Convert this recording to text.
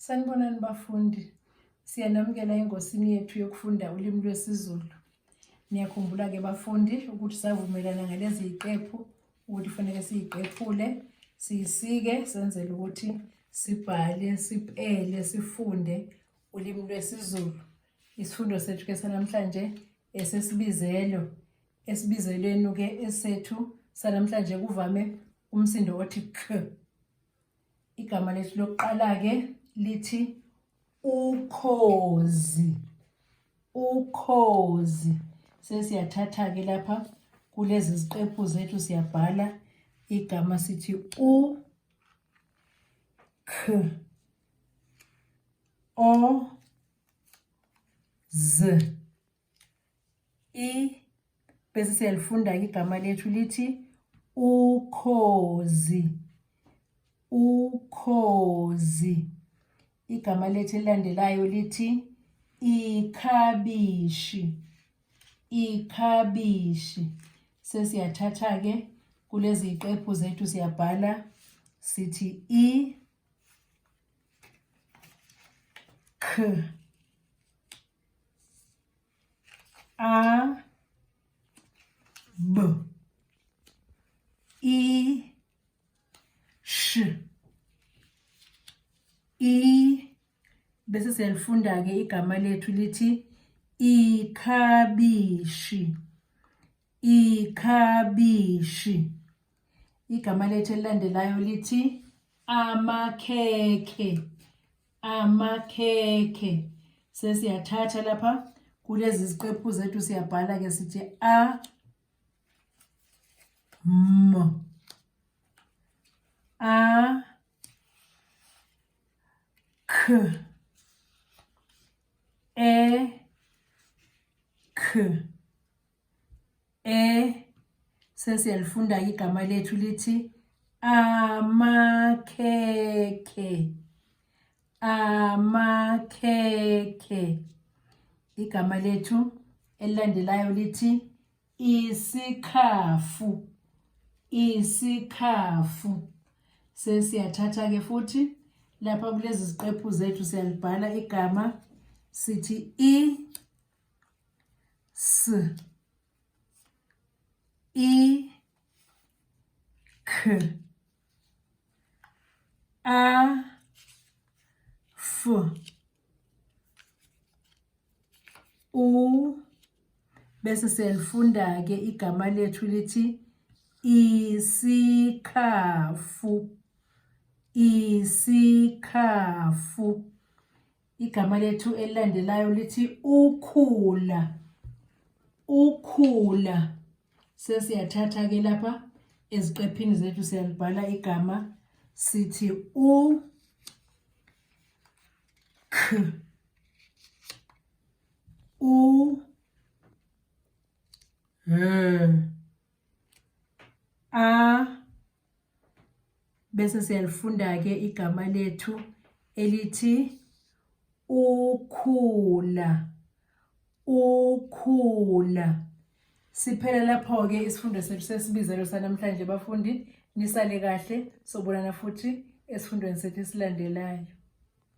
Sanibonani bafundi. Siyanamukela engosini yethu yokufunda ulimi lwesiZulu. Niyakhumbula ke bafundi ukuthi savumelana ngalezi ziqephu ukuthi kufanele siziqephule, sisike senzele ukuthi sibhale, sipele, sifunde ulimi lwesiZulu. Isifundo sethu ke sanamhlanje esesibizelo. Esibizelweni ke esethu sanamhlanje kuvame umsindo othi k. Igama lethu lokuqala ke lithi ukhozi. Ukhozi. Sesiyathatha ke lapha kulezi ziqephu zethu siyabhala igama sithi u k o z i bese siyalifunda igama lethu lithi ukhozi. Ukhozi. Igama lethu elilandelayo lithi ikhabishi. Ikhabishi. Sesiyathatha ke kulezi ziqephu zethu siyabhala sithi I k a b I sh I bese siyalifunda ke igama lethu lithi ikhabishi. Ikhabishi. Igama lethu elilandelayo lithi amakhekhe. Amakhekhe. Sesiyathatha lapha kulezi ziqephu zethu siyabhala ke sithi a m a k e k e. Sesiyalifunda igama lethu lithi amakhekhe. Amakhekhe. Igama lethu elilandelayo lithi isikhafu. Isikhafu. Sesiyathatha ke futhi lapha kulezi ziqephu zethu siyalibhala igama sithi I s I k a f u bese siyalifunda ke igama lethu lithi isikhafu. Isikhafu. Igama lethu elilandelayo lithi ukhula. Ukhula. Sesiyathatha ke lapha eziqephini zethu siyalibhala igama sithi u k u l a bese siyalifunda ke igama lethu elithi ukhula. Ukhula. Siphela lapho ke isifundo sethu sesibizelo sanamhlanje bafundi. Nisale kahle, sobonana futhi esifundweni sethu esilandelayo.